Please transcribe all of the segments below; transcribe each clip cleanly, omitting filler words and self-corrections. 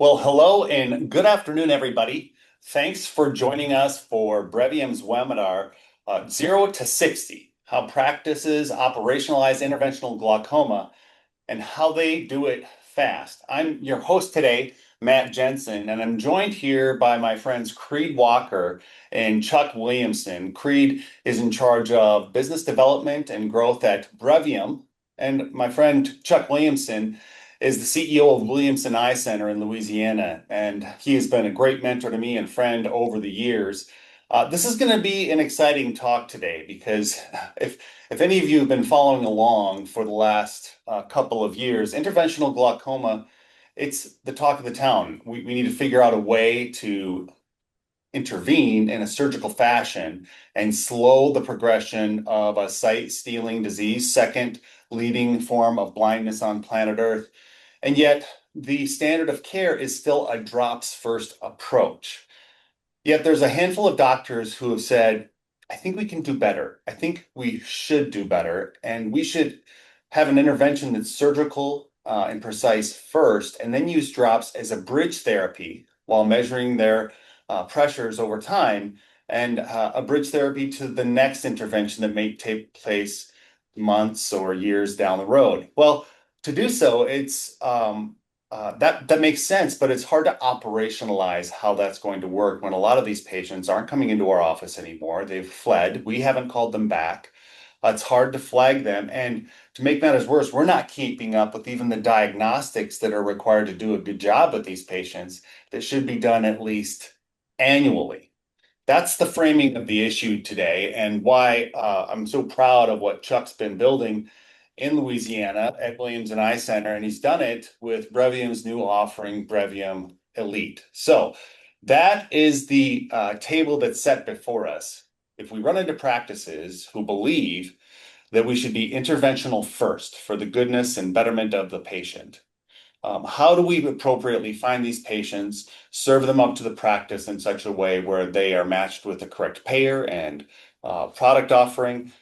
Well, hello and good afternoon, everybody. Thanks for joining us for Brevium's webinar, 0 to 60, How Practices Operationalize Interventional Glaucoma and How They Do It Fast. I'm your host today, Matt Jensen, and I'm joined here by my friends Creed Walker and Chuck Williamson. Creed is in charge of business development and growth at Brevium, and my friend Chuck Williamson is the CEO of Williamson Eye Center in Louisiana, and he has been a great mentor to me and friend over the years. This is going to be an exciting talk today because if any of you have been following along for the last couple of years, interventional glaucoma, it's the talk of the town. We need to figure out a way to intervene in a surgical fashion and slow the progression of a sight-stealing disease, second leading form of blindness on planet Earth. And yet, the standard of care is still a drops first approach. Yet, there's a handful of doctors who have said, I think we can do better. I think we should do better. And we should have an intervention that's surgical and precise first, and then use drops as a bridge therapy while measuring their pressures over time, and a bridge therapy to the next intervention that may take place months or years down the road. Well, to do so, it's that makes sense, but it's hard to operationalize how that's going to work when a lot of these patients aren't coming into our office anymore. They've fled. We haven't called them back. It's hard to flag them. And to make matters worse, we're not keeping up with even the diagnostics that are required to do a good job with these patients that should be done at least annually. That's the framing of the issue today, and why I'm so proud of what Chuck's been building in Louisiana at Williamson Eye Center, and he's done it with Brevium's new offering, Brevium Elite. So that is the table that's set before us. If we run into practices who believe that we should be interventional first for the goodness and betterment of the patient, how do we appropriately find these patients, serve them up to the practice in such a way where they are matched with the correct payer and product offering,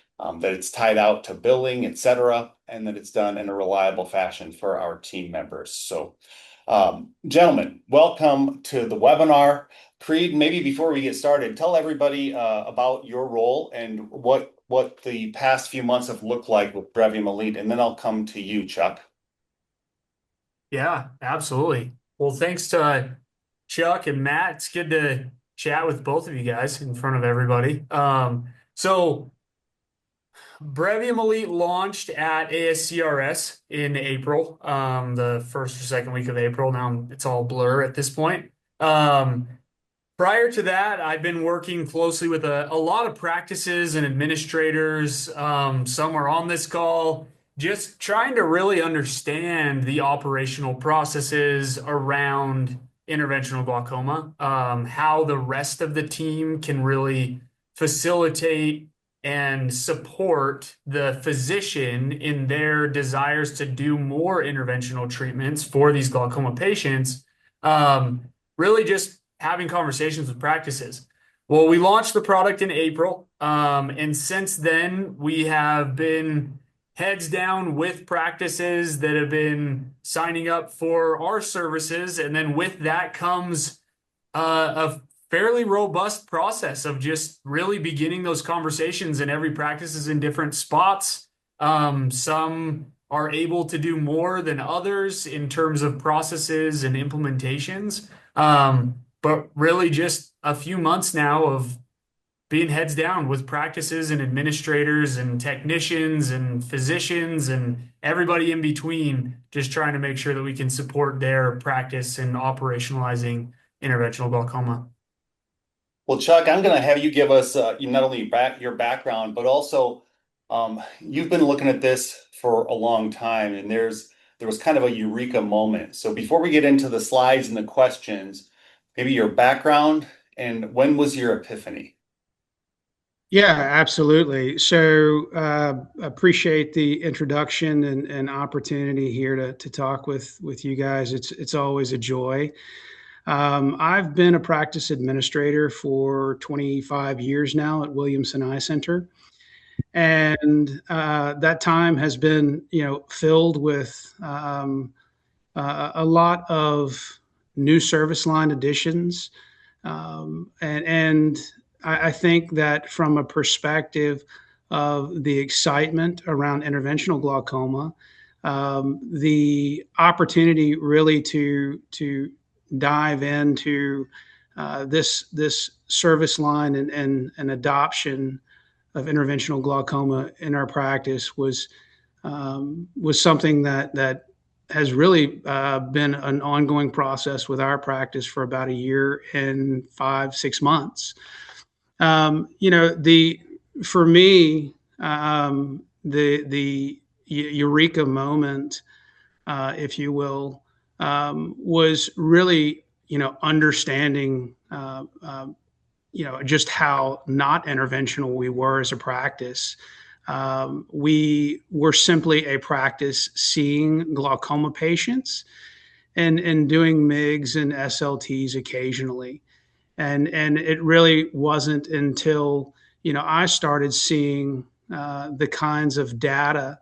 that it's tied out to billing, et cetera, and that it's done in a reliable fashion for our team members. So, gentlemen, welcome to the webinar. Creed, maybe before we get started, tell everybody about your role and what the past few months have looked like with Brevium Elite, and then I'll come to you, Chuck. Yeah, absolutely. Well, thanks to Chuck and Matt. It's good to chat with both of you guys in front of everybody. So Brevium Elite launched at ASCRS in April, the first or second week of April. Now it's all blur at this point. Um, Prior to that, I've been working closely with a lot of practices and administrators. Some are on this call, just trying to really understand the operational processes around interventional glaucoma, how the rest of the team can really facilitate and support the physician in their desires to do more interventional treatments for these glaucoma patients. Really just having conversations with practices. Well, we launched the product in April, and since then we have been heads down with practices that have been signing up for our services, and then with that comes a fairly robust process of just really beginning those conversations, and every practice is in different spots. Some are able to do more than others in terms of processes and implementations. But really just a few months now of being heads down with practices and administrators and technicians and physicians and everybody in between, just trying to make sure that we can support their practice in operationalizing interventional glaucoma. Well, Chuck, I'm going to have you give us not only your background, but also you've been looking at this for a long time, and there was kind of a eureka moment. So before we get into the slides and the questions, maybe your background and when was your epiphany? Yeah, absolutely. So appreciate the introduction and opportunity here to talk with you guys. It's always a joy. I've been a practice administrator for 25 years now at Williamson Eye Center, and that time has been filled with a lot of new service line additions. And I think that from a perspective of the excitement around interventional glaucoma, the opportunity really to dive into this service line and adoption of interventional glaucoma in our practice was something that has really been an ongoing process with our practice for about a year and 5, 6 months. The for me the eureka moment, if you will, was really understanding just how not interventional we were as a practice. We were simply a practice seeing glaucoma patients and doing MIGs and SLTs occasionally. And it really wasn't until I started seeing the kinds of data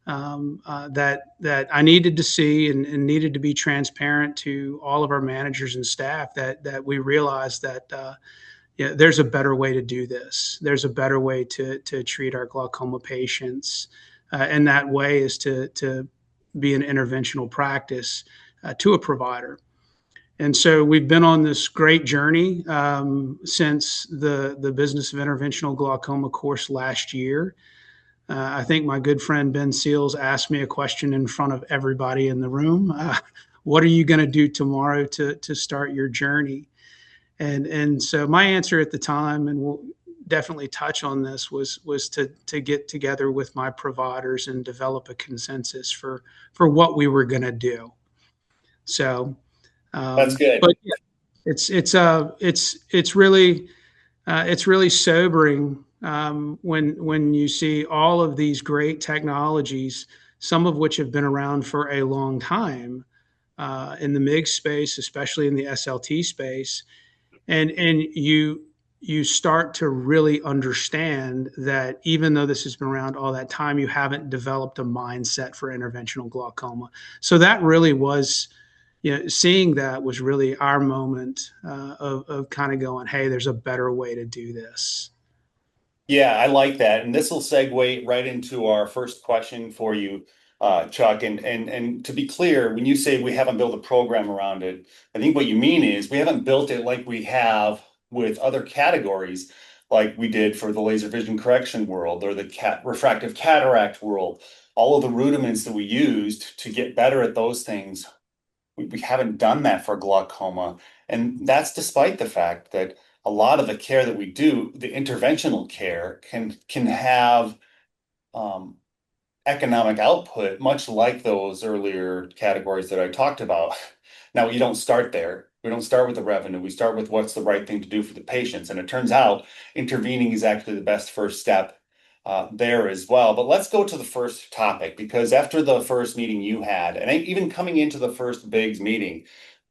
that I needed to see and needed to be transparent to all of our managers and staff that we realized that there's a better way to do this. There's a better way to treat our glaucoma patients, and that way is to be an interventional practice to a provider. And so we've been on this great journey since the Business of Interventional Glaucoma course last year. I think my good friend Ben Seals asked me a question in front of everybody in the room. What are you going to do tomorrow to start your journey? And so my answer at the time, and we'll definitely touch on this, was to get together with my providers and develop a consensus for what we were going to do. So That's good. but yeah, it's really sobering when you see all of these great technologies, some of which have been around for a long time in the MIG space, especially in the SLT space, and you start to really understand that even though this has been around all that time, you haven't developed a mindset for interventional glaucoma. So that really was, seeing that was really our moment of kind of going, hey, there's a better way to do this. Yeah, I like that. And this will segue right into our first question for you, Chuck. And to be clear, when you say we haven't built a program around it, I think what you mean is we haven't built it like we have with other categories, like we did for the laser vision correction world or the refractive cataract world. All of the rudiments that we used to get better at those things, we haven't done that for glaucoma. And that's despite the fact that a lot of the care that we do, the interventional care, can have economic output, much like those earlier categories that I talked about. Now, you don't start there. We don't start with the revenue. We start with what's the right thing to do for the patients. And it turns out intervening is actually the best first step there as well. But let's go to the first topic, because after the first meeting you had, and even coming into the first BIGS meeting,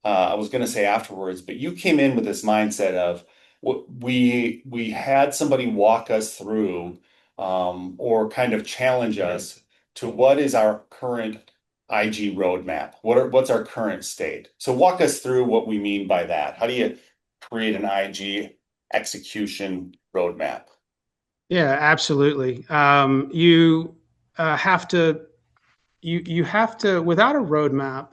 I was going to say afterwards, but you came in with this mindset of we had somebody walk us through or kind of challenge us to what is our current IG roadmap? What's our current state? So walk us through what we mean by that. How do you create an IG execution roadmap? Yeah, absolutely. You have to you have to, without a roadmap,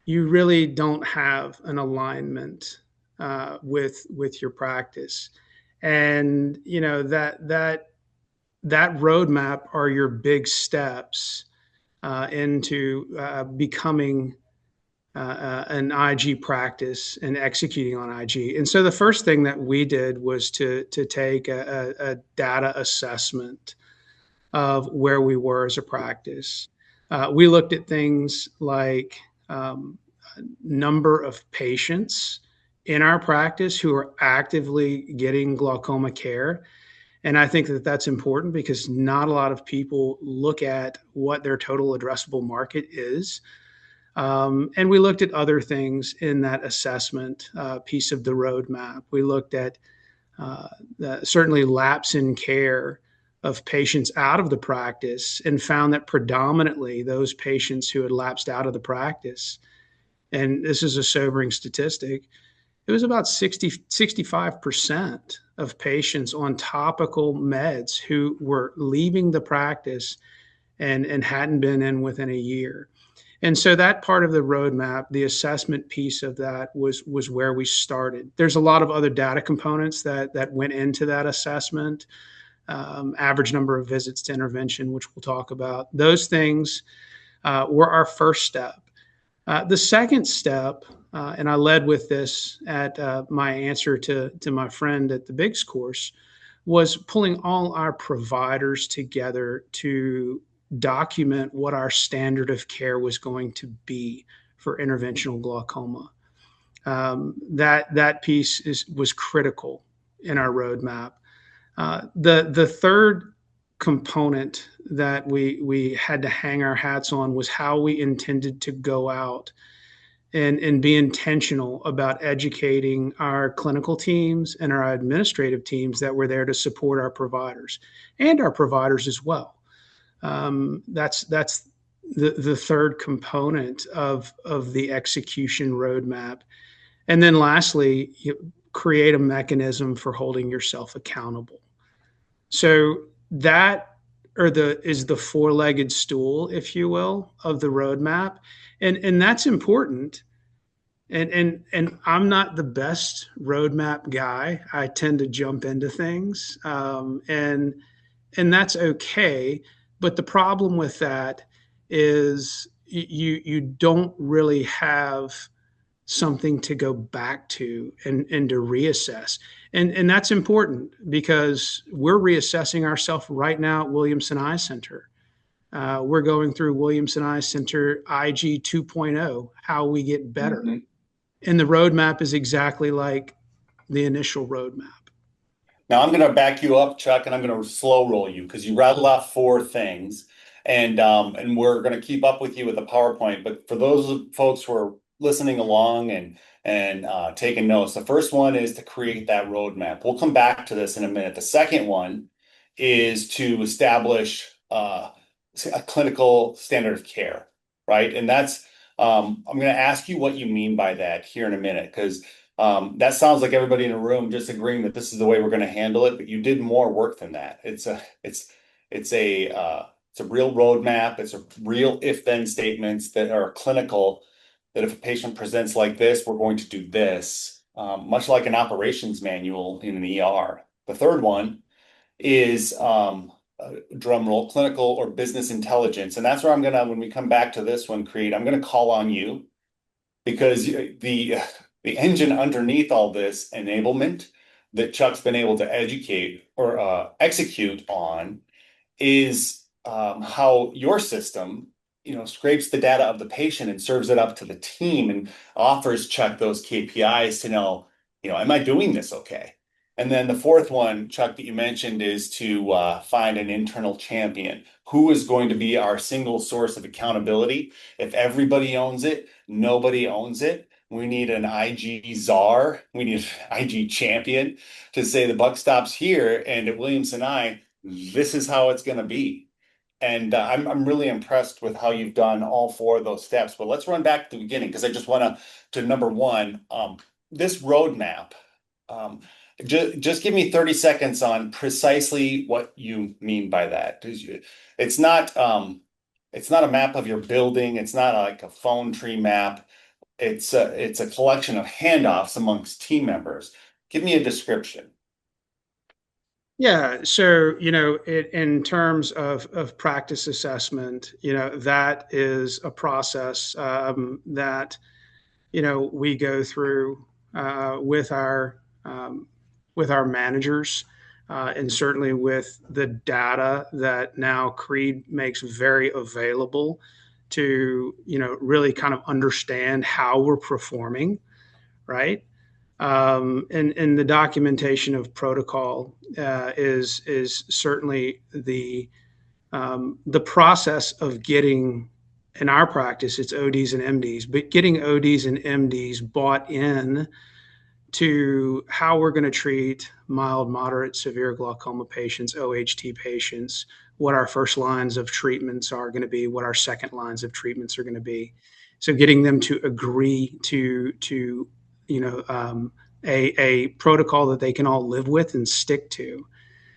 you really don't have an alignment with your practice, and that roadmap are your big steps into becoming an IG practice and executing on IG. And so the first thing that we did was to take a data assessment of where we were as a practice. We looked at things like number of patients in our practice who are actively getting glaucoma care. And I think that that's important because not a lot of people look at what their total addressable market is. And we looked at other things in that assessment piece of the roadmap. We looked at certainly lapse in care of patients out of the practice and found that predominantly those patients who had lapsed out of the practice and this is a sobering statistic, it was about 65% of patients on topical meds who were leaving the practice and hadn't been in within a year. And so that part of the roadmap, the assessment piece of that was where we started. There's a lot of other data components that went into that assessment, average number of visits to intervention, which we'll talk about. Those things were our first step. The second step, and I led with this at my answer to my friend at the Biggs course, was pulling all our providers together to document what our standard of care was going to be for interventional glaucoma. That piece was critical in our roadmap. The third component that we had to hang our hats on was how we intended to go out and be intentional about educating our clinical teams and our administrative teams that were there to support our providers and our providers as well. That's the third component of the execution roadmap. And then lastly, create a mechanism for holding yourself accountable. So that is the four-legged stool, if you will, of the roadmap. And that's important. And I'm not the best roadmap guy. I tend to jump into things. And that's okay. But the problem with that is you don't really have something to go back to and to reassess. And that's important because we're reassessing ourselves right now at Williamson Eye Center. We're going through Williamson Eye Center IG 2.0, how we get better. Mm-hmm. And the roadmap is exactly like the initial roadmap. Now I'm going to back you up, Chuck, and I'm going to slow roll you because you rattled off four things, and we're going to keep up with you with the PowerPoint. But for those folks who are listening along and taking notes, the first one is to create that roadmap. We'll come back to this in a minute. The second one is to establish a clinical standard of care, right? And that's I'm going to ask you what you mean by that here in a minute because that sounds like everybody in the room just agreeing that this is the way we're going to handle it, but you did more work than that. It's a real roadmap. It's a real if-then statements that are clinical. That if a patient presents like this, we're going to do this, much like an operations manual in an ER. The third one is drum roll, clinical or business intelligence, and that's where I'm gonna, when we come back to this one, Creed, I'm gonna call on you because the engine underneath all this enablement that Chuck's been able to educate or execute on is how your system, scrapes the data of the patient and serves it up to the team and offers Chuck those KPIs to know, am I doing this okay? And then the fourth one, Chuck, that you mentioned is to find an internal champion. Who is going to be our single source of accountability? If everybody owns it, nobody owns it. We need an IG czar. We need an IG champion to say the buck stops here. And at Williamson Eye, this is how it's going to be. And I'm really impressed with how you've done all four of those steps. But let's run back to the beginning because I just want to number one, this roadmap. Just give me 30 seconds on precisely what you mean by that. It's not a map of your building. It's not like a phone tree map. It's a collection of handoffs amongst team members. Give me a description. Yeah, so in terms of practice assessment, that is a process that we go through with our managers, and certainly with the data that now Creed makes very available to really kind of understand how we're performing, right? And the documentation of protocol is certainly the process of getting, in our practice, it's ODs and MDs, but getting ODs and MDs bought in to how we're going to treat mild, moderate, severe glaucoma patients, OHT patients, what our first lines of treatments are going to be, what our second lines of treatments are going to be. So getting them to agree to a protocol that they can all live with and stick to.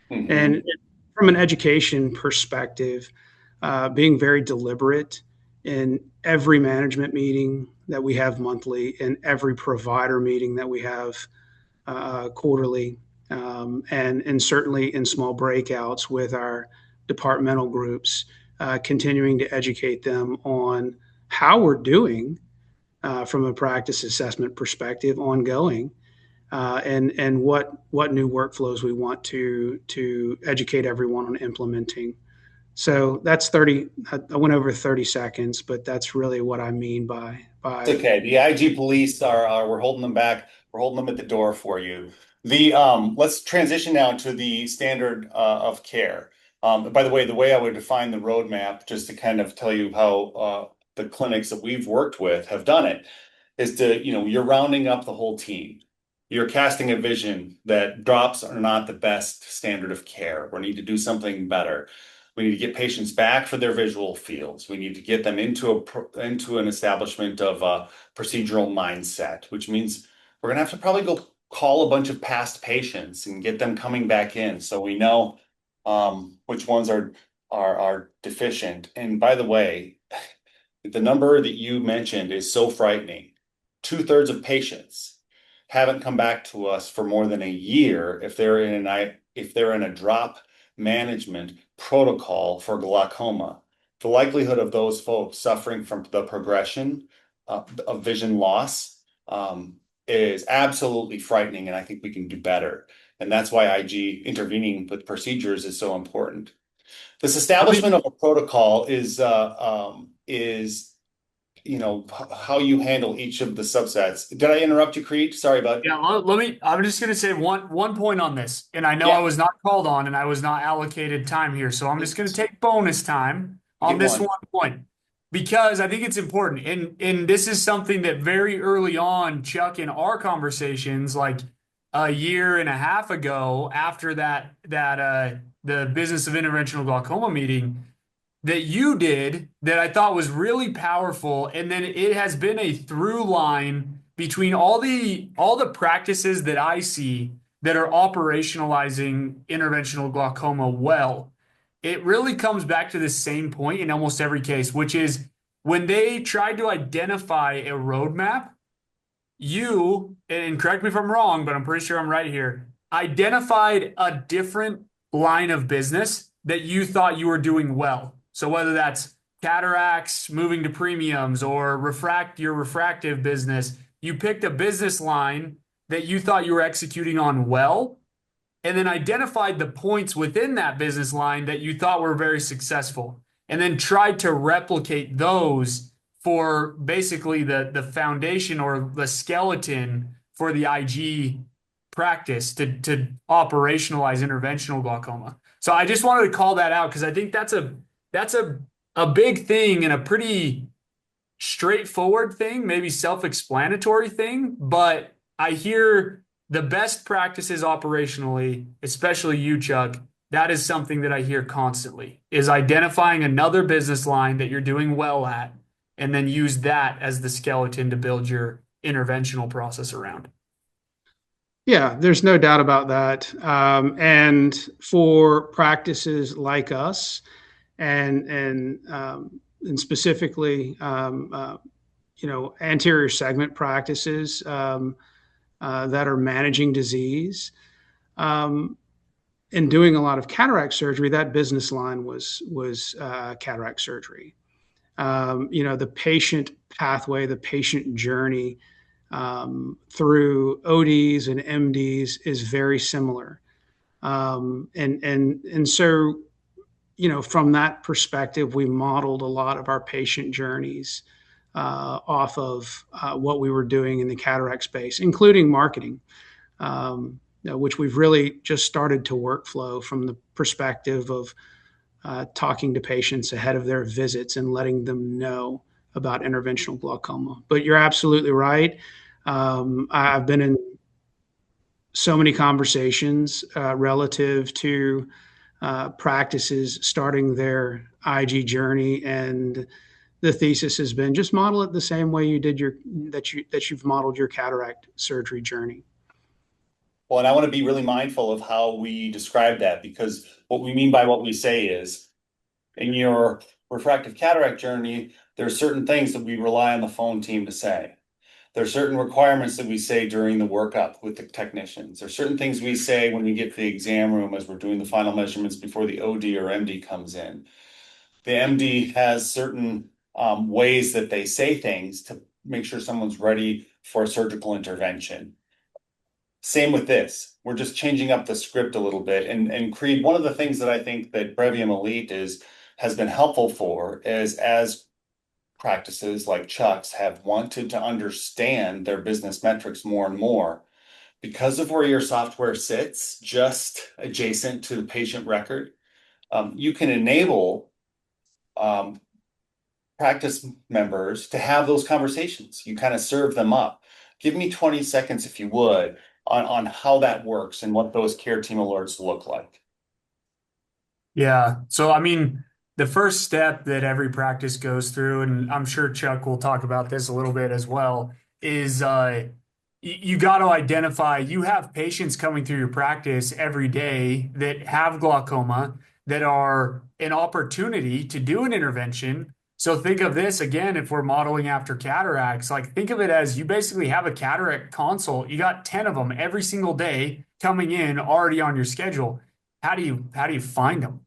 And from an education perspective, being very deliberate in every management meeting that we have monthly, in every provider meeting that we have quarterly, and certainly in small breakouts with our departmental groups, continuing to educate them on how we're doing from a practice assessment perspective ongoing, and what new workflows we want to educate everyone on implementing. So that's 30. I went over 30 seconds, but that's really what I mean by It's okay. The IG police are we're holding them back. We're holding them at the door for you. The let's transition now to the standard of care. By the way I would define the roadmap, just to kind of tell you how the clinics that we've worked with have done it, is to, you're rounding up the whole team. You're casting a vision that drops are not the best standard of care. We need to do something better. We need to get patients back for their visual fields. We need to get them into an establishment of a procedural mindset, which means we're gonna have to probably go call a bunch of past patients and get them coming back in, so we know which ones are deficient. And by the way, the number that you mentioned is so frightening. 2/3 of patients haven't come back to us for more than a year if they're in a drop management protocol for glaucoma. The likelihood of those folks suffering from the progression of vision loss is absolutely frightening, and I think we can do better. And that's why IG intervening with procedures is so important. This establishment of a protocol is how you handle each of the subsets. Did I interrupt you, Creed? Sorry about. Yeah, I'm just going to say one point on this. And I know Yeah. I was not called on and I was not allocated time here. So I'm just going to take bonus time on Get this one. one point because I think it's important. And this is something that very early on, Chuck, in our conversations, like a year and a half ago, after the Business of Interventional Glaucoma meeting, that you did that I thought was really powerful, and then it has been a through line between all the practices that I see that are operationalizing interventional glaucoma well. It really comes back to the same point in almost every case, which is when they tried to identify a roadmap, you, and correct me if I'm wrong, but I'm pretty sure I'm right here, identified a different line of business that you thought you were doing well. So whether that's cataracts, moving to premiums, or your refractive business, you picked a business line that you thought you were executing on well, and then identified the points within that business line that you thought were very successful, and then tried to replicate those for basically the foundation or the skeleton for the IG practice to operationalize interventional glaucoma. So I just wanted to call that out because I think that's a big thing and a pretty straightforward thing, maybe self-explanatory thing, but I hear the best practices operationally, especially you, Chuck, that is something that I hear constantly, is identifying another business line that you're doing well at, and then use that as the skeleton to build your interventional process around. Yeah, there's no doubt about that. And for practices like us, and specifically, anterior segment practices that are managing disease, and doing a lot of cataract surgery, that business line was cataract surgery. The patient pathway, the patient journey through ODs and MDs is very similar. And so, from that perspective, we modeled a lot of our patient journeys off of what we were doing in the cataract space, including marketing, which we've really just started to workflow from the perspective of talking to patients ahead of their visits and letting them know about interventional glaucoma. But you're absolutely right. I've been in so many conversations relative to practices starting their IG journey and the thesis has been just model it the same way you did you've modeled your cataract surgery journey. Well, and I want to be really mindful of how we describe that, because what we mean by what we say is in your refractive cataract journey, there are certain things that we rely on the phone team to say. There are certain requirements that we say during the workup with the technicians. There are certain things we say when we get to the exam room as we're doing the final measurements before the OD or MD comes in. The MD has certain ways that they say things to make sure someone's ready for a surgical intervention. Same with this. We're just changing up the script a little bit. And Creed, one of the things that I think that Brevium Elite has been helpful for is, as practices like Chuck's have wanted to understand their business metrics more and more, because of where your software sits, just adjacent to the patient record, you can enable um, practice members to have those conversations. You kind of serve them up. Give me 20 seconds, if you would, on how that works and what those care team alerts look like. Yeah. So, I mean, the first step that every practice goes through, and I'm sure Chuck will talk about this a little bit as well, is you got to identify you have patients coming through your practice every day that have glaucoma that are an opportunity to do an intervention. So think of this again, if we're modeling after cataracts, like think of it as you basically have a cataract consult. You got 10 of them every single day coming in already on your schedule. How do you find them?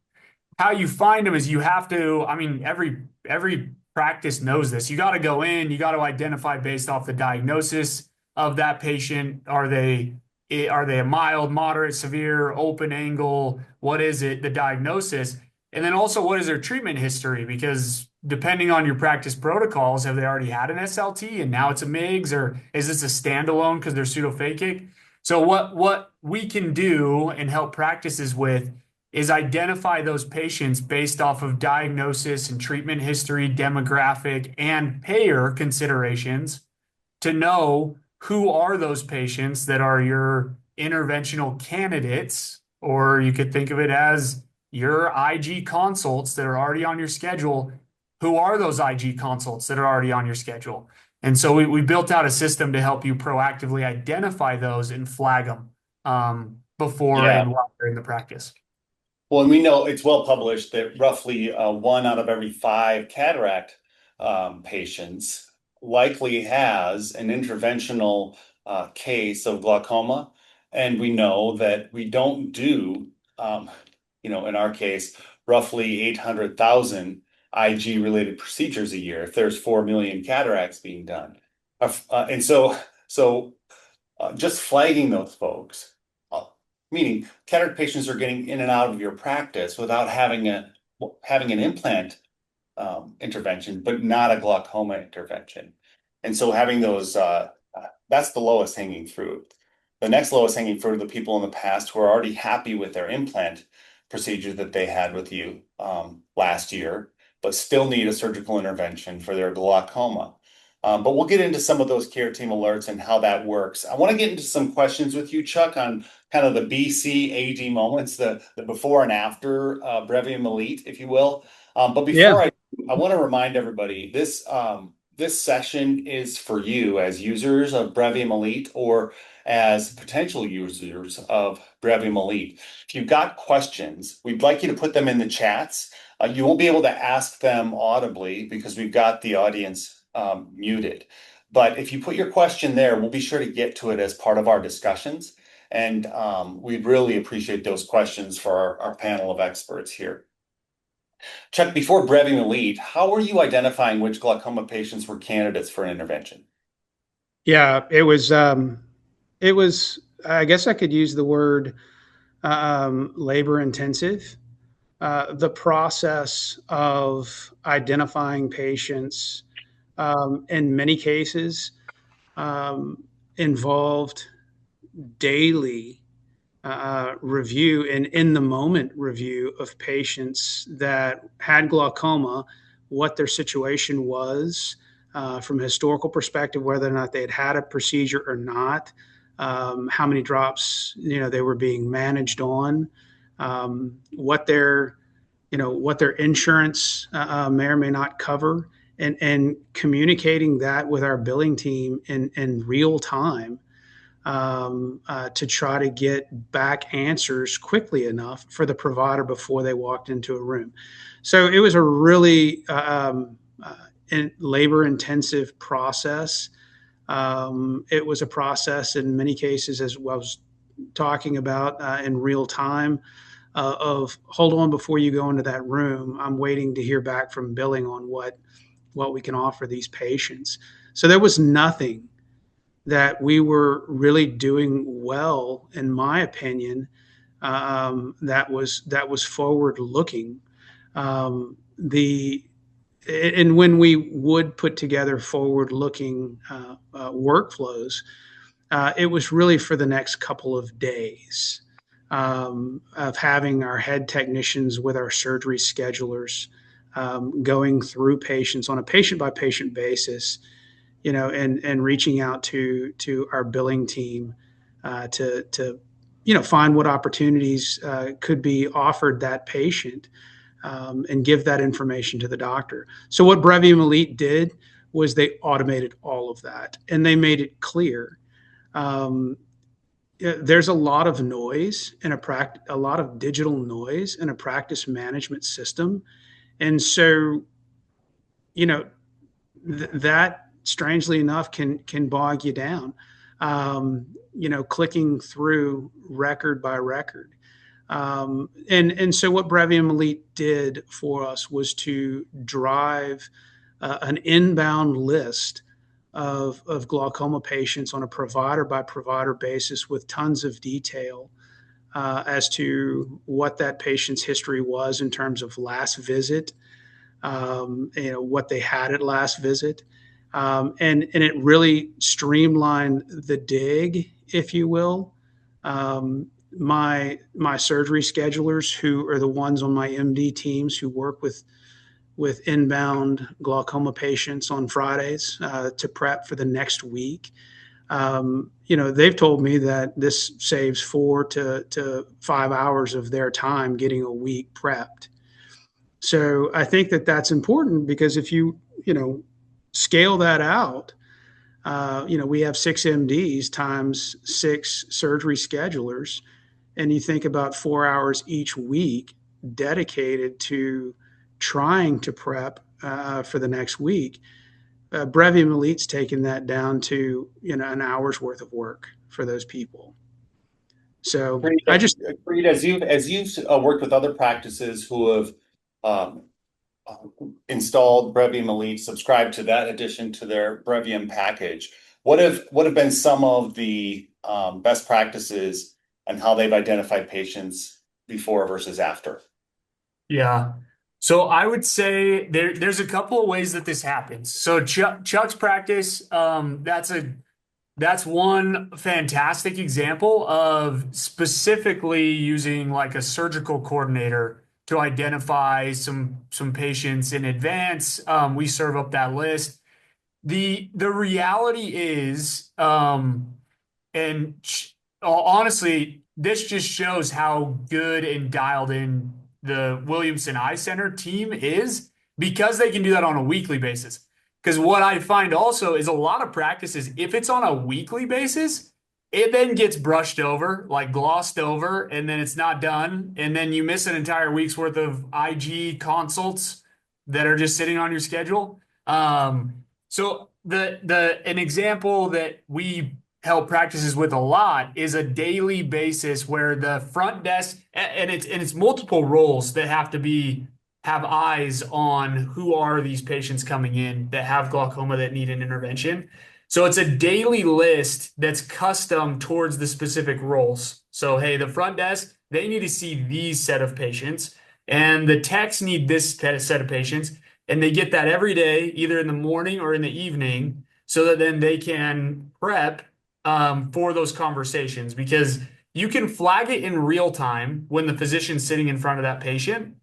How you find them is you have to, I mean, every practice knows this. You got to go in, you got to identify based off the diagnosis of that patient. Are they a mild, moderate, severe, open angle? What is it, the diagnosis? And then also what is their treatment history? Because depending on your practice protocols, have they already had an SLT and now it's a MIGS, or is this a standalone because they're pseudophakic? So what we can do and help practices with is identify those patients based off of diagnosis and treatment history, demographic, and payer considerations to know who are those patients that are your interventional candidates, or you could think of it as your IG consults that are already on your schedule. Who are those IG consults that are already on your schedule? And so we built out a system to help you proactively identify those and flag them before Yeah. and while they're in the practice. Well, and we know it's well published that roughly 1 out of every 5 cataract patients likely has an interventional case of glaucoma. And we know that we don't do, in our case, roughly 800,000 IG related procedures a year if there's 4 million cataracts being done. And so just flagging those folks, uh, meaning cataract patients are getting in and out of your practice without having an implant intervention, but not a glaucoma intervention. And so having those, that's the lowest hanging fruit. The next lowest hanging fruit are the people in the past who are already happy with their implant procedure that they had with you last year, but still need a surgical intervention for their glaucoma. But we'll get into some of those care team alerts and how that works. I want to get into some questions with you, Chuck, on kind of the BC AD moments, the before and after Brevium Elite, if you will. But Yeah. before I want to remind everybody this session is for you as users of Brevium Elite or as potential users of Brevium Elite. If you've got questions, we'd like you to put them in the chats. You won't be able to ask them audibly because we've got the audience muted. But if you put your question there, we'll be sure to get to it as part of our discussions. And we'd really appreciate those questions for our panel of experts here. Chuck, before Brevium Elite, how were you identifying which glaucoma patients were candidates for an intervention? Yeah, it was, I guess I could use the word labor intensive. The process of identifying patients in many cases involved daily review and in the moment review of patients that had glaucoma, what their situation was from a historical perspective, whether or not they had a procedure or not, how many drops they were being managed on, what their insurance may or may not cover, and communicating that with our billing team in real time, to try to get back answers quickly enough for the provider before they walked into a room. So it was a really labor intensive process. It was a process in many cases, as I was talking about, in real time, of hold on before you go into that room. I'm waiting to hear back from billing on what we can offer these patients. So there was nothing that we were really doing well, in my opinion, that was forward looking. The and when we would put together forward looking workflows, it was really for the next couple of days, of having our head technicians with our surgery schedulers, going through patients on a patient by patient basis, and reaching out to our billing team, to find what opportunities could be offered that patient, and give that information to the doctor. So what Brevium Elite did was they automated all of that, and they made it clear. There's a lot of noise in a lot of digital noise in a practice management system, and so that strangely enough can bog you down. Clicking through record by record. And so what Brevium Elite did for us was to drive an inbound list of glaucoma patients on a provider by provider basis with tons of detail, as to what that patient's history was in terms of last visit, what they had at last visit. And it really streamlined the dig, if you will. My surgery schedulers, who are the ones on my MD teams who work with inbound glaucoma patients on Fridays, to prep for the next week, they've told me that this saves 4 to 5 hours of their time getting a week prepped. So I think that that's important, because if you scale that out, we have 6 MDs times 6 surgery schedulers, and you think about 4 hours each week dedicated to trying to prep for the next week. Brevium Elite's taken that down to an hour's worth of work for those people. So Creed, as you've worked with other practices who have installed Brevium Elite, subscribed to that addition to their Brevium package, what have been some of the best practices and how they've identified patients before versus after? Yeah. So I would say there's a couple of ways that this happens. So Chuck's practice, that's one fantastic example of specifically using like a surgical coordinator to identify some patients in advance. We serve up that list. The reality is, honestly, this just shows how good and dialed in the Williamson Eye Center team is, because they can do that on a weekly basis. Because what I find also is a lot of practices, if it's on a weekly basis, it then gets brushed over, like glossed over, and then it's not done. And then you miss an entire week's worth of IG consults that are just sitting on your schedule. So an example that we help practices with a lot is a daily basis where the front desk, and it's multiple roles that have eyes on who are these patients coming in that have glaucoma that need an intervention. So it's a daily list that's custom towards the specific roles. So, hey, the front desk, they need to see these set of patients, and the techs need this set of patients, and they get that every day, either in the morning or in the evening, so that then they can prep for those conversations, because you can flag it in real time when the physician's sitting in front of that patient,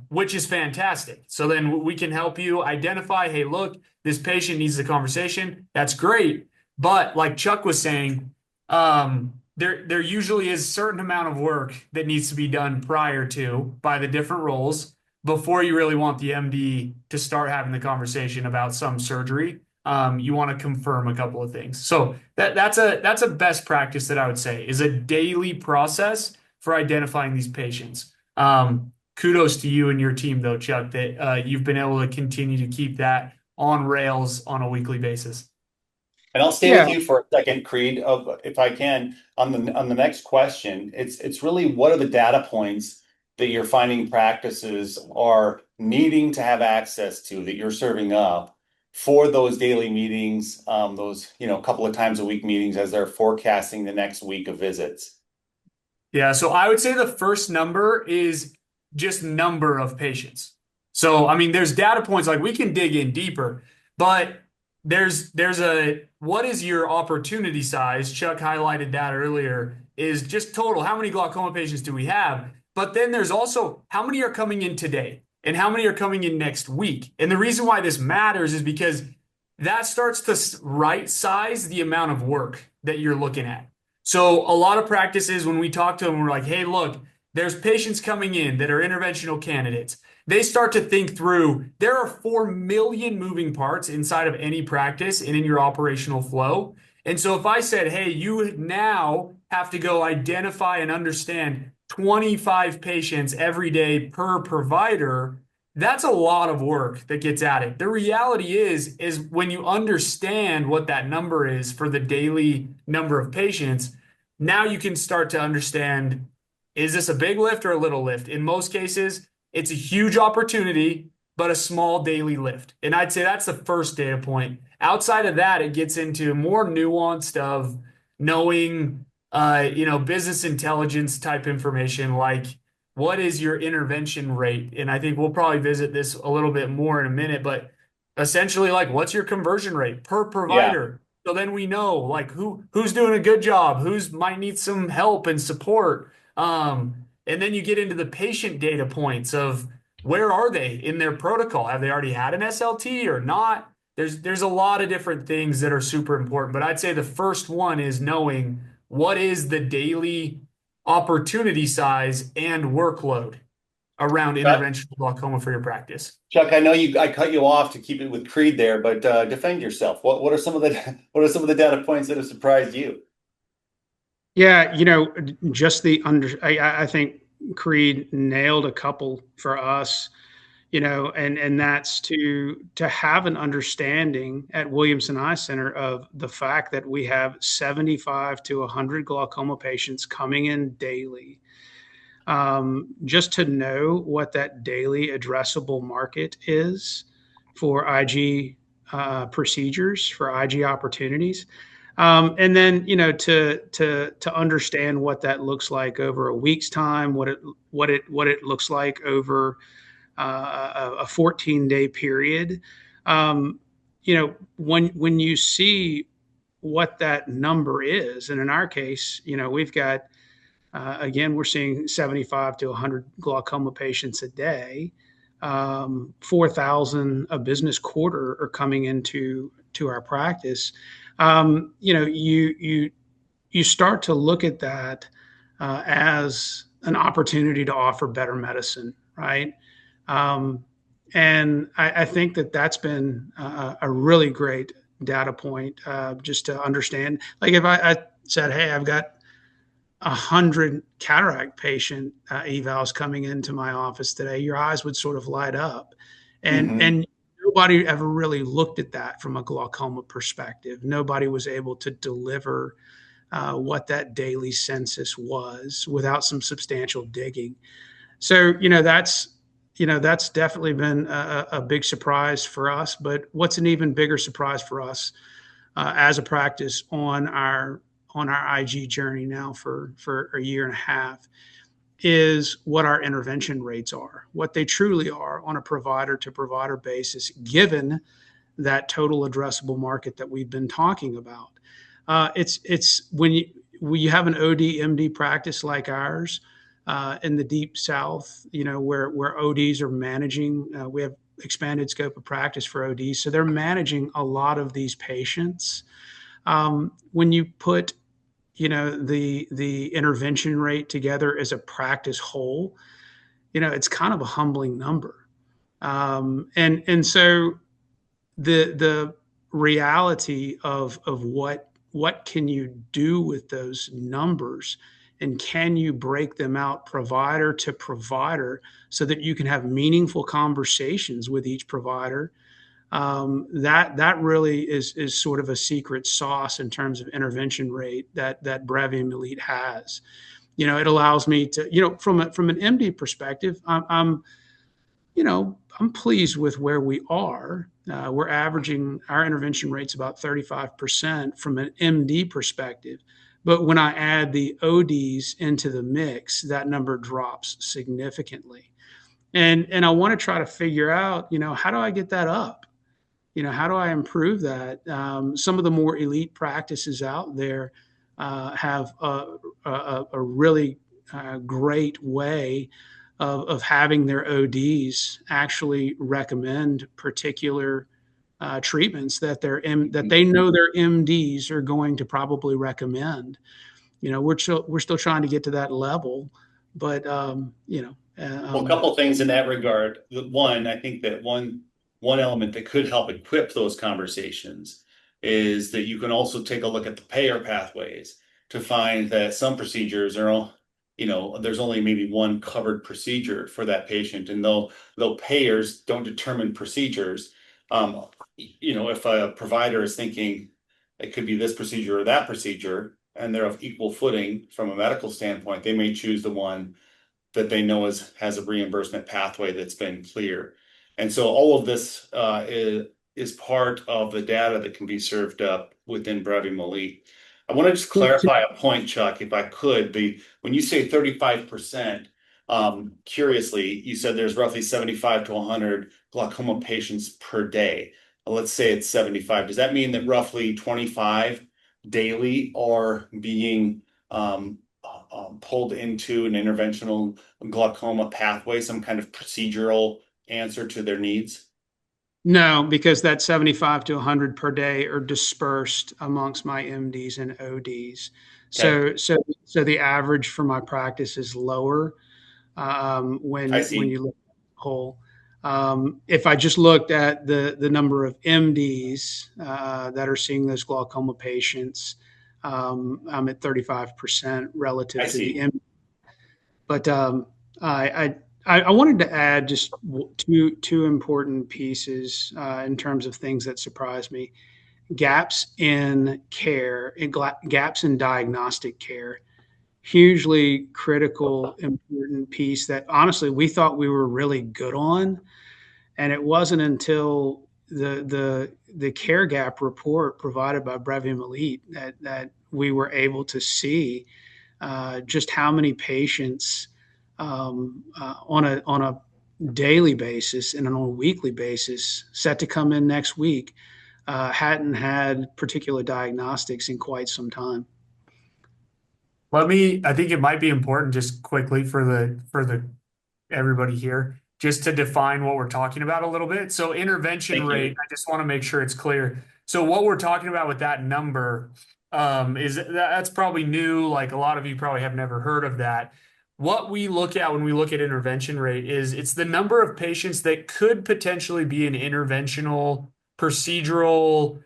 which is fantastic. So then we can help you identify, hey, look, this patient needs the conversation. That's great. But like Chuck was saying, there usually is a certain amount of work that needs to be done prior to by the different roles. before you really want the MD to start having the conversation about some surgery. You want to confirm a couple of things. So that's a best practice that I would say is a daily process for identifying these patients. Kudos to you and your team, though, Chuck, that you've been able to continue to keep that on rails on a weekly basis. And I'll stay Yeah, with you for a second, Creed, if I can, on the next question. It's really what are the data points that you're finding practices are needing to have access to that you're serving up for those daily meetings, those couple of times a week meetings as they're forecasting the next week of visits. Yeah, so I would say the first number is just number of patients. So, I mean, there's data points like we can dig in deeper, but there's a what is your opportunity size? Chuck highlighted that earlier, is just total. How many glaucoma patients do we have? But then there's also how many are coming in today and how many are coming in next week. And the reason why this matters is because that starts to right size the amount of work that you're looking at. So a lot of practices, when we talk to them, we're like, hey, look, there's patients coming in that are interventional candidates. They start to think through, there are 4 million moving parts inside of any practice and in your operational flow. And so if I said, hey, you now have to go identify and understand 25 patients every day per provider, that's a lot of work that gets added. The reality is when you understand what that number is for the daily number of patients, now you can start to understand, is this a big lift or a little lift? In most cases, it's a huge opportunity, but a small daily lift. And I'd say that's the first data point. Outside of that, it gets into more nuanced of knowing, business intelligence type information like what is your intervention rate? And I think we'll probably visit this a little bit more in a minute, but essentially like what's your conversion rate per Yeah. provider? So then we know like who's doing a good job, who's might need some help and support. And then you get into the patient data points of where are they in their protocol? Have they already had an SLT or not? There's a lot of different things that are super important, but I'd say the first one is knowing what is the daily opportunity size and workload around Chuck, interventional glaucoma for your practice. Chuck, I cut you off to keep it with Creed there, but defend yourself. What are some of the what are some of the data points that have surprised you? yeah, just I think Creed nailed a couple for us, and that's to have an understanding at Williamson Eye Center of the fact that we have 75 to 100 glaucoma patients coming in daily. Just to know what that daily addressable market is for IG procedures, for IG opportunities. And then to understand what that looks like over a week's time, what it looks like over a 14-day period. When you see what that number is, and in our case, we've got again, we're seeing 75 to 100 glaucoma patients a day. 4,000 a business quarter are coming into our practice. You start to look at that as an opportunity to offer better medicine, right? Um, and I think that that's been a really great data point just to understand. Like if I said, hey, I've got 100 cataract patient evals coming into my office today, your eyes would sort of light up. And Hmm. and nobody ever really looked at that from a glaucoma perspective. Nobody was able to deliver what that daily census was without some substantial digging. So that's definitely been a big surprise for us. But what's an even bigger surprise for us as a practice on our IG journey now for a year and a half is what our intervention rates are, what they truly are on a provider to provider basis, given that total addressable market that we've been talking about. It's when you have an OD MD practice like ours in the deep South, where ODs are managing. We have expanded scope of practice for ODs, so they're managing a lot of these patients. When you put the intervention rate together as a practice whole, it's kind of a humbling number. And so the reality of what can you do with those numbers, and can you break them out provider to provider so that you can have meaningful conversations with each provider. That really is sort of a secret sauce in terms of intervention rate that Brevium Elite has. It allows me to, from an MD perspective, I'm pleased with where we are. We're averaging our intervention rates about 35% from an MD perspective. But when I add the ODs into the mix, that number drops significantly. And I want to try to figure out, how do I get that up? How do I improve that? Some of the more elite practices out there have a really great way of having their ODs actually recommend particular treatments that they know their MDs are going to probably recommend. We're still trying to get to that level, but Well, a couple things in that regard. One, I think that one element that could help equip those conversations is that you can also take a look at the payer pathways to find that some procedures are, there's only maybe one covered procedure for that patient, and though payers don't determine procedures, if a provider is thinking it could be this procedure or that procedure, and they're of equal footing from a medical standpoint, they may choose the one that they know has a reimbursement pathway that's been clear. And so all of this is part of the data that can be served up within Brevium Elite. I want to just clarify a point, Chuck, if I could. When you say 35%, curiously, you said there's roughly 75 to 100 glaucoma patients per day. Let's say it's 75. Does that mean that roughly 25 daily are being pulled into an interventional glaucoma pathway, some kind of procedural answer to their needs? No, because that 75 to 100 per day are dispersed amongst my MDs and ODs. Okay. So the average for my practice is lower when I see. you look at the whole. If I just looked at the number of MDs that are seeing those glaucoma patients, I'm at 35% relative I to the see. MD. But I wanted to add just two important pieces in terms of things that surprised me: gaps in care, gaps in diagnostic care. Hugely critical, important piece that honestly we thought we were really good on, and it wasn't until the care gap report provided by Brevium Elite that we were able to see just how many patients on a daily basis and on a weekly basis set to come in next week hadn't had particular diagnostics in quite some time. I think it might be important just quickly for the everybody here, just to define what we're talking about a little bit. So intervention Thank rate, you. I just want to make sure it's clear. So what we're talking about with that number is that's probably new. Like a lot of you probably have never heard of that. What we look at when we look at intervention rate is it's the number of patients that could potentially be an interventional procedural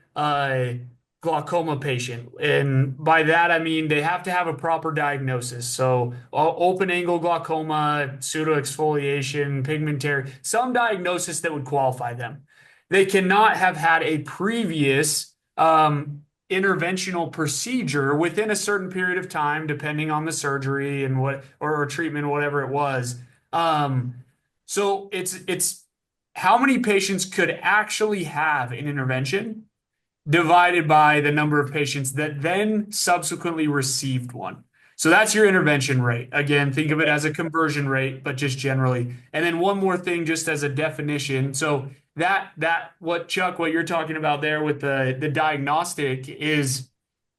glaucoma patient. And by that, I mean they have to have a proper diagnosis. So open angle glaucoma, pseudoexfoliation, pigmentary, some diagnosis that would qualify them. They cannot have had a previous interventional procedure within a certain period of time, depending on the surgery and what or treatment, whatever it was. So it's how many patients could actually have an intervention divided by the number of patients that then subsequently received one. So that's your intervention rate. Again, think of it as a conversion rate, but just generally. And then one more thing, just as a definition. So what you're talking about there with the diagnostic is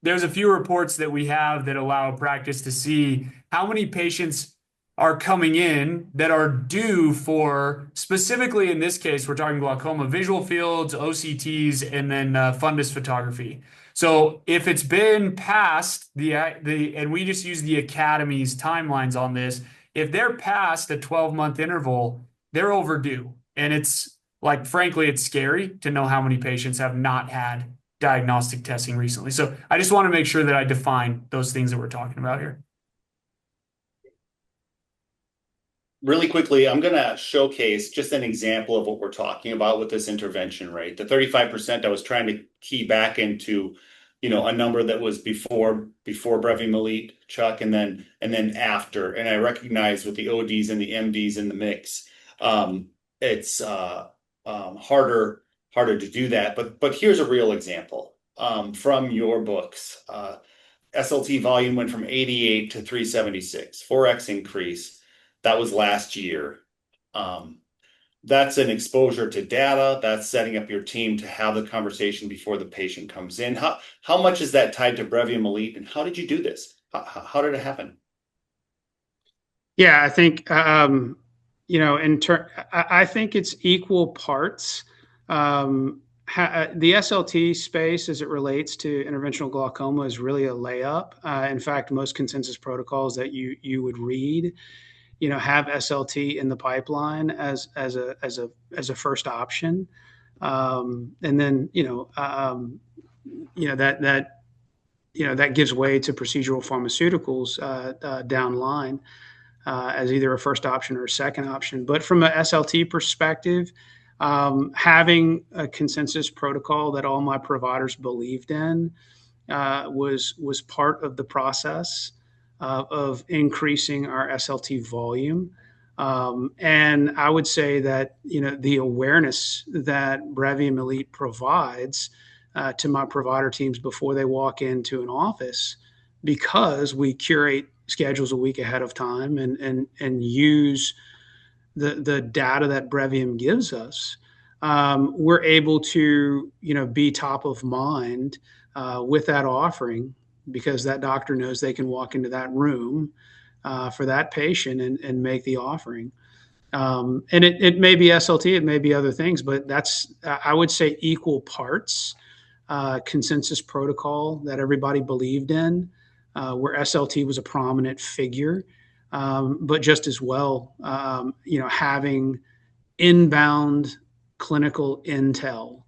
there's a few reports that we have that allow practice to see how many patients are coming in that are due for, specifically in this case, we're talking glaucoma, visual fields, OCTs, and then fundus photography. So if it's been past and we just use the Academy's timelines on this, if they're past a 12-month interval, they're overdue. And it's like, frankly, it's scary to know how many patients have not had diagnostic testing recently. So I just want to make sure that I define those things that we're talking about here. Really quickly, I'm going to showcase just an example of what we're talking about with this intervention rate. The 35% I was trying to key back into, a number that was before Brevium Elite, Chuck, and then after. And I recognize with the ODs and the MDs in the mix, it's harder to do that. But here's a real example from your books. SLT volume went from 88 to 376, 4x increase. That was last year. That's an exposure to data. That's setting up your team to have the conversation before the patient comes in. How much is that tied to Brevium Elite, and how did you do this? How did it happen? Yeah, I think I think it's equal parts. The SLT space, as it relates to interventional glaucoma, is really a layup. In fact, most consensus protocols that you would read, have SLT in the pipeline as a first option, and then that gives way to procedural pharmaceuticals down line as either a first option or a second option. But from a SLT perspective, having a consensus protocol that all my providers believed in was part of the process of increasing our SLT volume. And I would say that the awareness that Brevium Elite provides to my provider teams before they walk into an office, because we curate schedules a week ahead of time and use the data that Brevium gives us, we're able to be top of mind with that offering, because that doctor knows they can walk into that room for that patient and make the offering. And it may be SLT, it may be other things, but that's, I would say, equal parts consensus protocol that everybody believed in, where SLT was a prominent figure, but just as well, having inbound clinical intel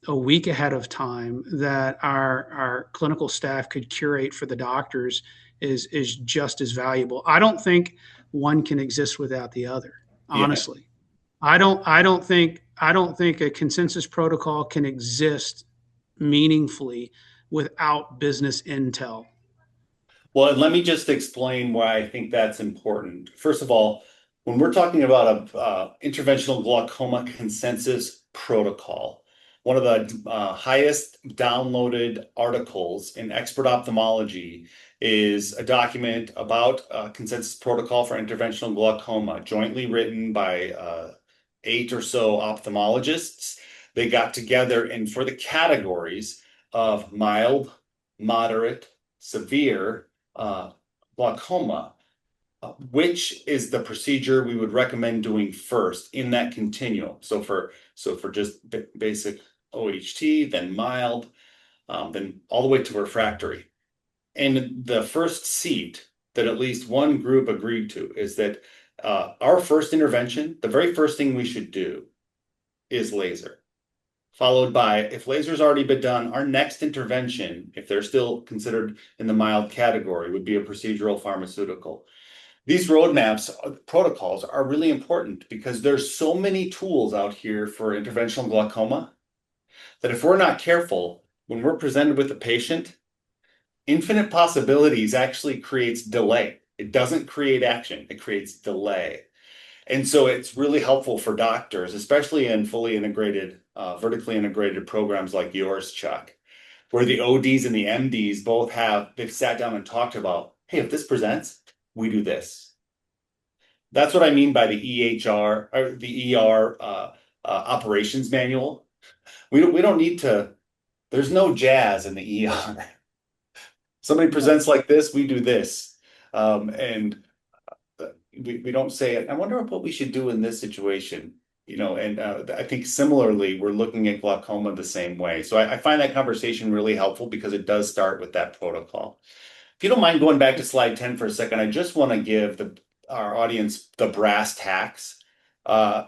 a week ahead of time that our clinical staff could curate for the doctors is just as valuable. I don't think one can exist without the other. Honestly, yeah. I don't think a consensus protocol can exist meaningfully without business intel. Well, and let me just explain why I think that's important. First of all, when we're talking about a interventional glaucoma consensus protocol, one of the highest downloaded articles in expert ophthalmology is a document about a consensus protocol for interventional glaucoma, jointly written by 8 or so ophthalmologists. They got together, and for the categories of mild, moderate, severe glaucoma, which is the procedure we would recommend doing first in that continuum. So for just basic OHT, then mild, then all the way to refractory. And the first seat that at least one group agreed to is that our first intervention, the very first thing we should do is laser. Followed by, if laser's already been done, our next intervention, if they're still considered in the mild category, would be a procedural pharmaceutical. These roadmaps, protocols are really important because there's so many tools out here for interventional glaucoma that if we're not careful, when we're presented with a patient, infinite possibilities actually creates delay. It doesn't create action, it creates delay. And so it's really helpful for doctors, especially in fully integrated, vertically integrated programs like yours, Chuck, where the ODs and the MDs they've sat down and talked about, hey, if this presents, we do this. That's what I mean by the EHR or the ER operations manual. We don't need to, there's no jazz in the ER. Somebody presents like this, we do this. And we don't say, I wonder what we should do in this situation, and I think similarly, we're looking at glaucoma the same way. So I find that conversation really helpful because it does start with that protocol. If you don't mind going back to slide 10 for a second, I just want to give our audience the brass tacks,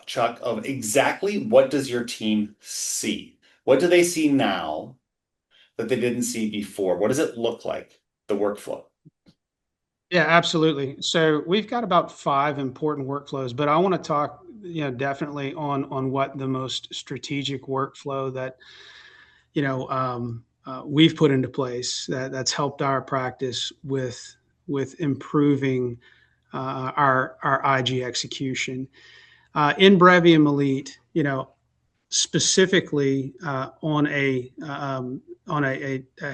Chuck, of exactly what does your team see? What do they see now that they didn't see before? What does it look like, the workflow? Yeah, absolutely. So we've got about five important workflows, but I want to talk, definitely on what the most strategic workflow that we've put into place that's helped our practice with improving our IG execution in Brevium Elite. Specifically on a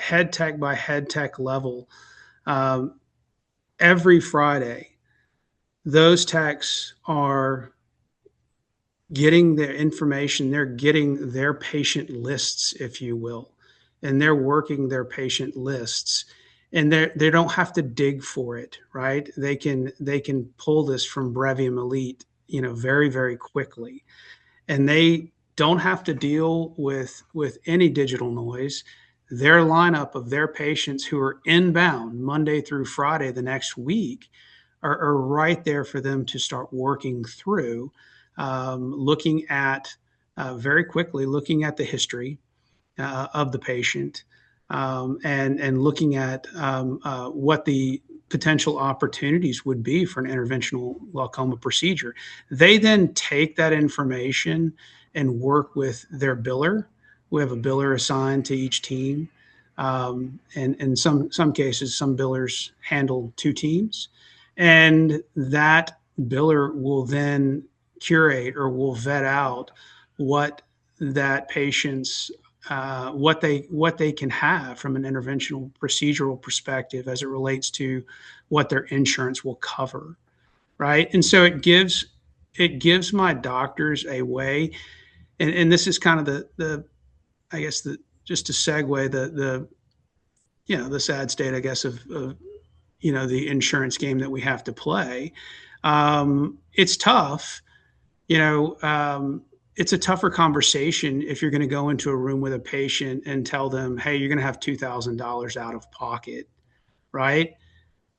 head tech by head tech level. Um, every Friday, those techs are getting their information, they're getting their patient lists, if you will, and they're working their patient lists. And they don't have to dig for it, right? They can pull this from Brevium Elite, very, very quickly. And they don't have to deal with any digital noise. Their lineup of their patients who are inbound Monday through Friday the next week are right there for them to start working through, looking at very quickly, looking at the history of the patient, and looking at what the potential opportunities would be for an interventional glaucoma procedure. They then take that information and work with their biller. We have a biller assigned to each team. And in some cases, some billers handle two teams. And that biller will then curate or will vet out what that patient's what they can have from an interventional procedural perspective as it relates to what their insurance will cover, right? And so it gives my doctors a way, and this is kind of the I guess the just to segue the sad state, I guess, of the insurance game that we have to play. It's tough, you know. It's a tougher conversation if you're going to go into a room with a patient and tell them, "Hey, you're going to have $2,000 out of pocket," right?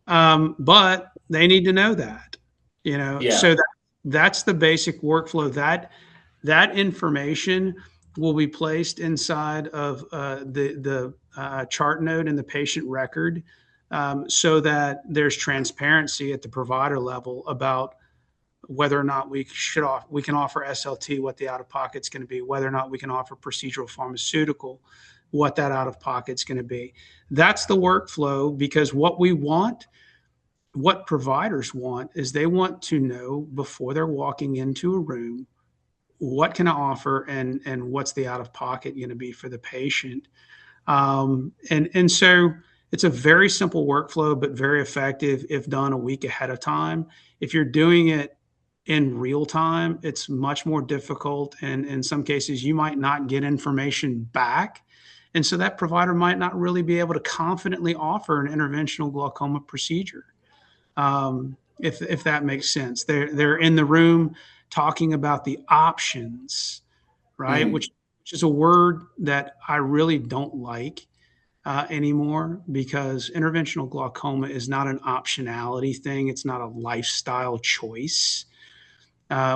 But they need to know that, Yeah. so that's the basic workflow. That information will be placed inside of the chart note in the patient record, so that there's transparency at the provider level about whether or not we can offer SLT, what the out of pocket's going to be, whether or not we can offer procedural pharmaceutical, what that out of pocket's going to be. That's the workflow, because what providers want is they want to know before they're walking into a room, what can I offer, and what's the out of pocket going to be for the patient. And so it's a very simple workflow, but very effective if done a week ahead of time. If you're doing it in real time, it's much more difficult. And in some cases, you might not get information back. And so that provider might not really be able to confidently offer an interventional glaucoma procedure. If that makes sense. They're in the room talking about the options, right? Mhm. Which is a word that I really don't like anymore, because interventional glaucoma is not an optionality thing. It's not a lifestyle choice.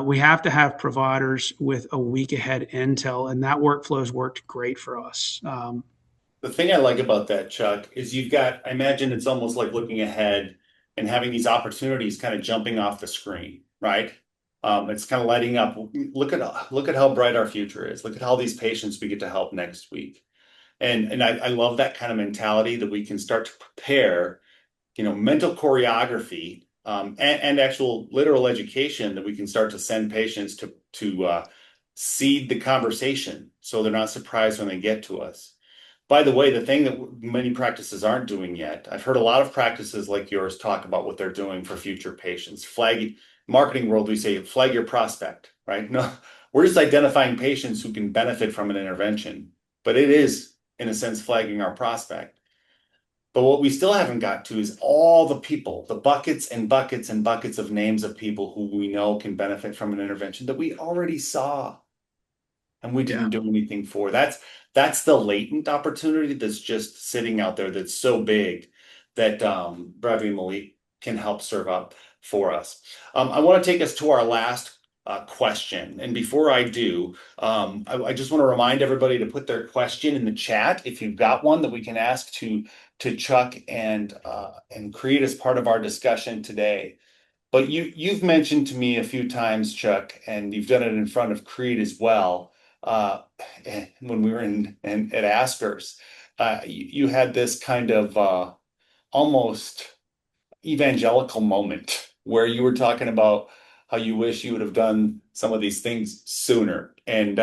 We have to have providers with a week ahead intel, and that workflow has worked great for us. The thing I like about that, Chuck, is I imagine it's almost like looking ahead and having these opportunities kind of jumping off the screen, right? It's kind of lighting up. Look at how bright our future is. Look at all these patients we get to help next week. And I love that kind of mentality that we can start to prepare, mental choreography, and actual literal education that we can start to send patients to seed the conversation so they're not surprised when they get to us. By the way, the thing that many practices aren't doing yet, I've heard a lot of practices like yours talk about what they're doing for future patients. Marketing world, we say flag your prospect, right? No, we're just identifying patients who can benefit from an intervention, but it is, in a sense, flagging our prospect. But what we still haven't got to is all the people, the buckets and buckets and buckets of names of people who we know can benefit from an intervention that we already saw and we Yeah. didn't do anything for. That's the latent opportunity that's just sitting out there that's so big that Brevium Elite can help serve up. for us. I want to take us to our last question. And before I do, I just want to remind everybody to put their question in the chat if you've got one that we can ask to Chuck and create as part of our discussion today. But you've mentioned to me a few times, Chuck, and you've done it in front of Creed as well. Uh, when we were at Askers, you had this kind of almost evangelical moment where you were talking about how you wish you would have done some of these things sooner. And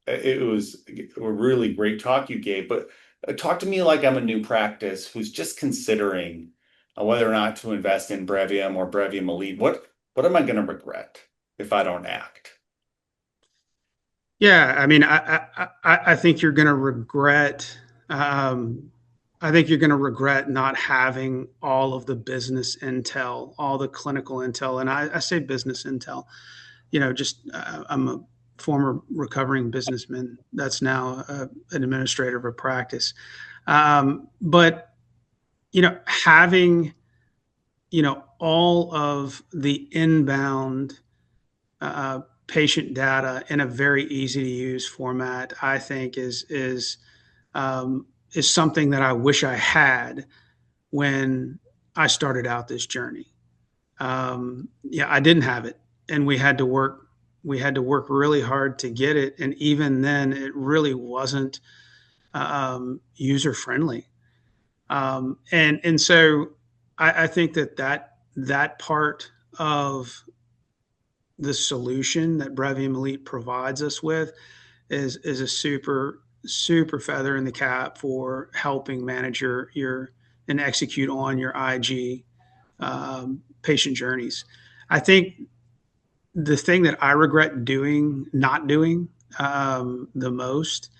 it was a really great talk you gave. But talk to me like I'm a new practice who's just considering whether or not to invest in Brevium or Brevium Elite. What am I going to regret if I don't act? Yeah, I mean, I think you're going to regret. I think you're going to regret not having all of the business intel, all the clinical intel, and I say business intel. Just I'm a former recovering businessman that's now an administrator of a practice, but having all of the inbound patient data in a very easy to use format, I think is something that I wish I had when I started out this journey. Yeah, I didn't have it, and we had to work. We had to work really hard to get it, and even then, it really wasn't user friendly. And so I think that part of the solution that Brevium Elite provides us with is a super feather in the cap for helping manage your and execute on your IG patient journeys. I think the thing that I regret not doing the most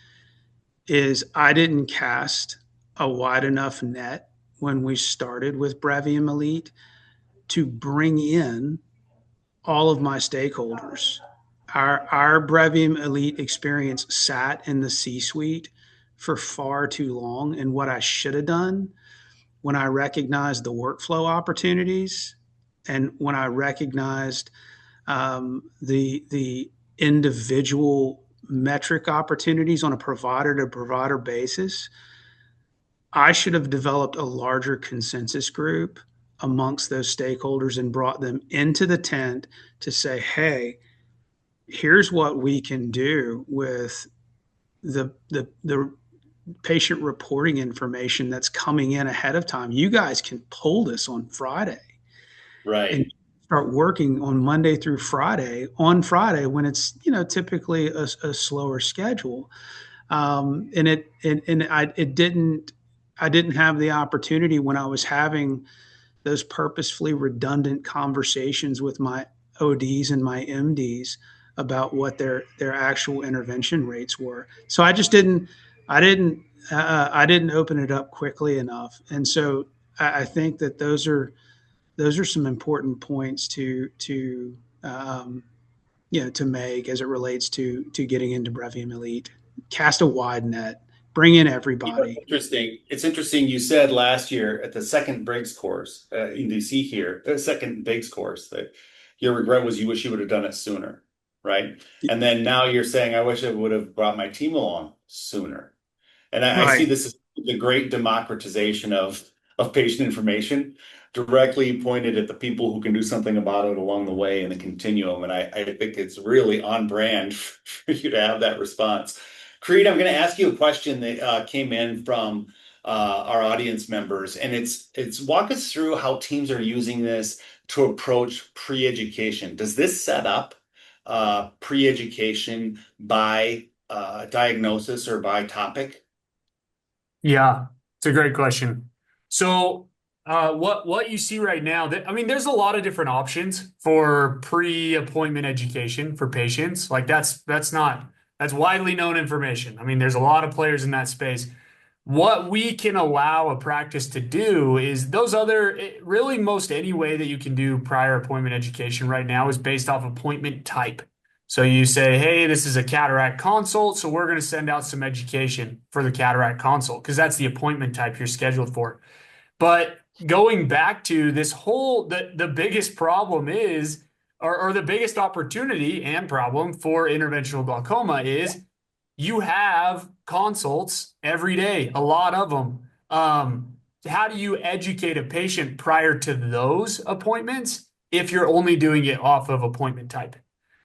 is I didn't cast a wide enough net when we started with Brevium Elite to bring in all of my stakeholders. Our Brevium Elite experience sat in the C-suite for far too long. And what I should have done when I recognized the workflow opportunities and when I recognized the individual metric opportunities on a provider to provider basis, I should have developed a larger consensus group amongst those stakeholders and brought them into the tent to say, hey, here's what we can do with the patient reporting information that's coming in ahead of time. You guys can pull this on Friday and Right. start working on Monday through Friday on Friday when it's typically a slower schedule. And I didn't have the opportunity when I was having those purposefully redundant conversations with my ODs and my MDs about what their actual intervention rates were. So I didn't I didn't open it up quickly enough. And so I think that those are some important points to make as it relates to getting into Brevium Elite. Cast a wide net, bring in everybody. Interesting. It's interesting. You said last year at the second Briggs course in DC here, the second Biggs course, that your regret was you wish you would have done it sooner, right? And then now you're saying, I wish I would have brought my team along sooner. And I see Right. this as the great democratization of patient information directly pointed at the people who can do something about it along the way in the continuum. And I think it's really on brand for you to have that response. Creed, I'm going to ask you a question that came in from our audience members, and it's walk us through how teams are using this to approach pre-education. Does this set up pre-education by diagnosis or by topic? Yeah, it's a great question. So, what you see right now, I mean, there's a lot of different options for pre-appointment education for patients. Like that's widely known information. I mean, there's a lot of players in that space. What we can allow a practice to do is really most any way that you can do prior appointment education right now is based off appointment type. So you say, hey, this is a cataract consult, so we're going to send out some education for the cataract consult because that's the appointment type you're scheduled for. But going back to this whole, the biggest problem is, or the biggest opportunity and problem for interventional glaucoma is you have consults every day, a lot of them. How do you educate a patient prior to those appointments if you're only doing it off of appointment type?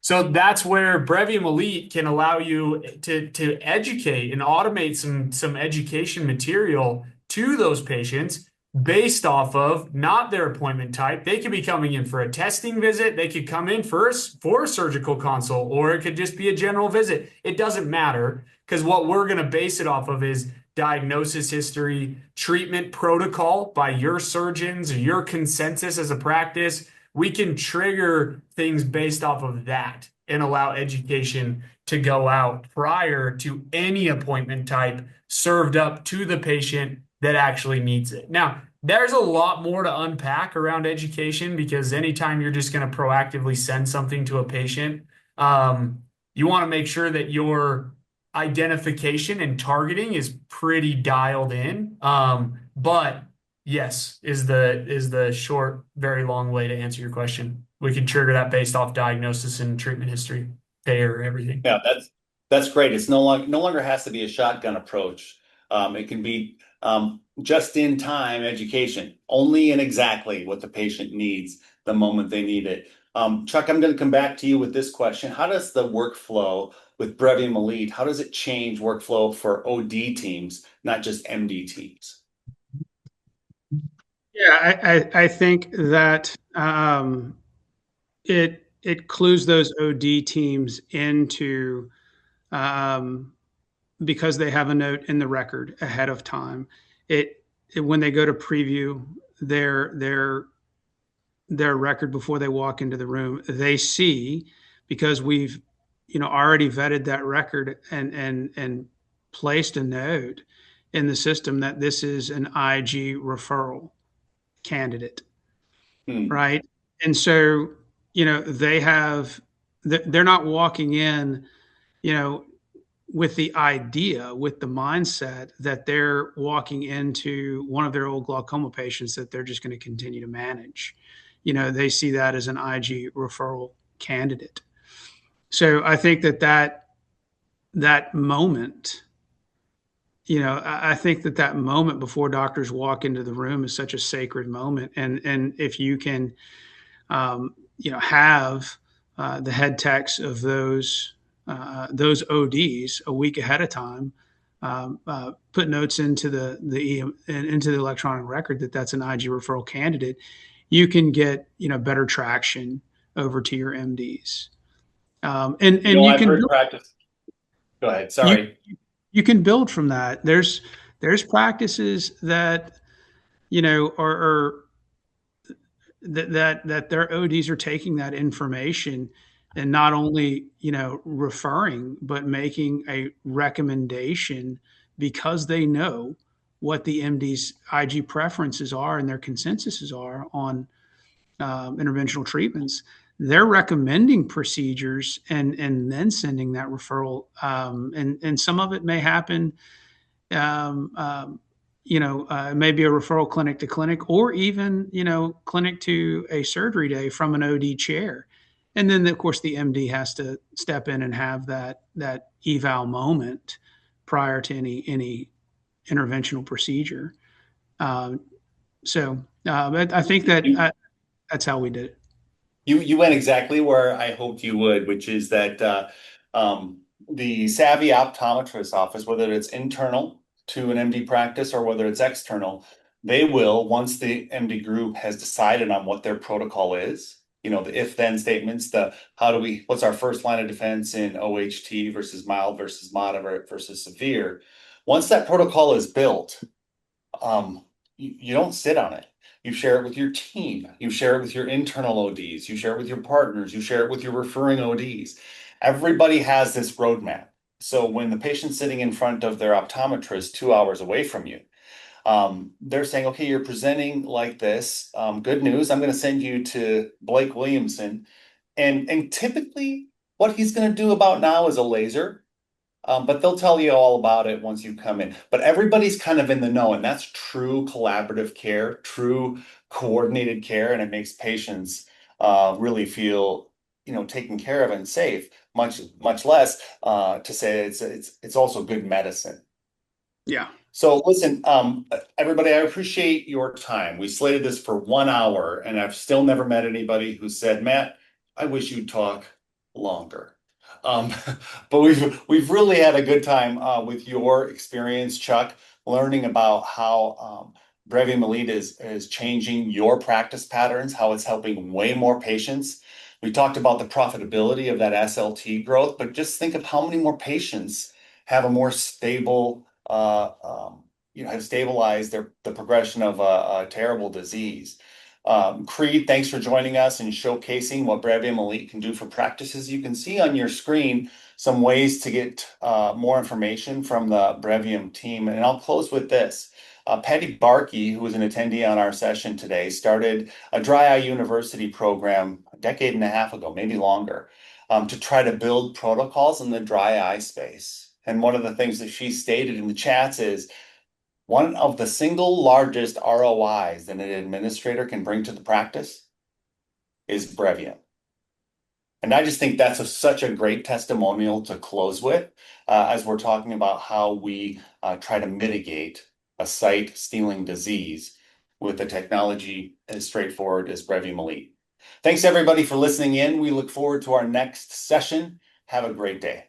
So that's where Brevium Elite can allow you to educate and automate some education material to those patients based off of not their appointment type. They could be coming in for a testing visit. They could come in first for a surgical consult, or it could just be a general visit. It doesn't matter, because what we're going to base it off of is diagnosis history, treatment protocol by your surgeons, or your consensus as a practice. We can trigger things based off of that and allow education to go out prior to any appointment type served up to the patient that actually needs it. Now, there's a lot more to unpack around education, because anytime you're just going to proactively send something to a patient, you want to make sure that your identification and targeting is pretty dialed in. But yes, is the short, very long way to answer your question. We can trigger that based off diagnosis and treatment history, payer, everything. Yeah, that's great. It's no longer has to be a shotgun approach. It can be just in time education, only and exactly what the patient needs the moment they need it. Chuck, I'm going to come back to you with this question. How does the workflow with Brevium Elite, how does it change workflow for OD teams, not just MD teams? Yeah, I think that it clues those OD teams into, um, because they have a note in the record ahead of time. It when they go to preview their record before they walk into the room, they see, because we've already vetted that record and placed a note in the system that this is an IG referral candidate, Hmm. right? And so, they have, they're not walking in, you know, with the idea, with the mindset that they're walking into one of their old glaucoma patients that they're just going to continue to manage. They see that as an IG referral candidate. So I think that moment, I think that moment before doctors walk into the room is such a sacred moment. And if you can, have the head techs of those ODs a week ahead of time, put notes into into the electronic record that that's an IG referral candidate, you can get better traction over to your MDs, and you I've can heard build, practice. Go ahead. you Sorry. you can build from that. There's practices that are that their ODs are taking that information and not only referring, but making a recommendation, because they know what the MD's IG preferences are and their consensuses are on interventional treatments. They're recommending procedures and then sending that referral, and some of it may happen, um, um, maybe a referral clinic to clinic, or even, clinic to a surgery day from an OD chair. And then, of course, the MD has to step in and have that eval moment prior to any interventional procedure. Um, I think that that's how we did it. You went exactly where I hoped you would, which is that the savvy optometrist office, whether it's internal to an MD practice or whether it's external, they will, once the MD group has decided on what their protocol is, the if-then statements, what's our first line of defense in OHT versus mild versus moderate versus severe. Once that protocol is built, you don't sit on it. You share it with your team. You share it with your internal ODs. You share it with your partners. You share it with your referring ODs. Everybody has this roadmap. So when the patient's sitting in front of their optometrist 2 hours away from you, they're saying, okay, you're presenting like this. Good news. I'm going to send you to Blake Williamson. And typically what he's going to do about now is a laser. but they'll tell you all about it once you come in. But everybody's kind of in the know, and that's true collaborative care, true coordinated care, and it makes patients really feel, taken care of and safe. Much less to say it's also good medicine. Yeah. So listen, everybody, I appreciate your time. We slated this for 1 hour, and I've still never met anybody who said, Matt, I wish you'd talk longer. Um, but we've really had a good time with your experience, Chuck, learning about how Brevium Elite is changing your practice patterns, how it's helping way more patients. We talked about the profitability of that SLT growth, but just think of how many more patients have a more stable have stabilized the progression of a terrible disease. Creed, thanks for joining us and showcasing what Brevium Elite can do for practices. You can see on your screen some ways to get more information from the Brevium team. And I'll close with this. Patty Barkey, who was an attendee on our session today, started a Dry Eye University program a decade and a half ago, maybe longer, to try to build protocols in the dry eye space. And one of the things that she stated in the chats is one of the single largest ROIs that an administrator can bring to the practice is Brevium. And I just think that's such a great testimonial to close with as we're talking about how we try to mitigate a sight stealing disease with a technology as straightforward as Brevium Elite. Thanks everybody for listening in. We look forward to our next session. Have a great day.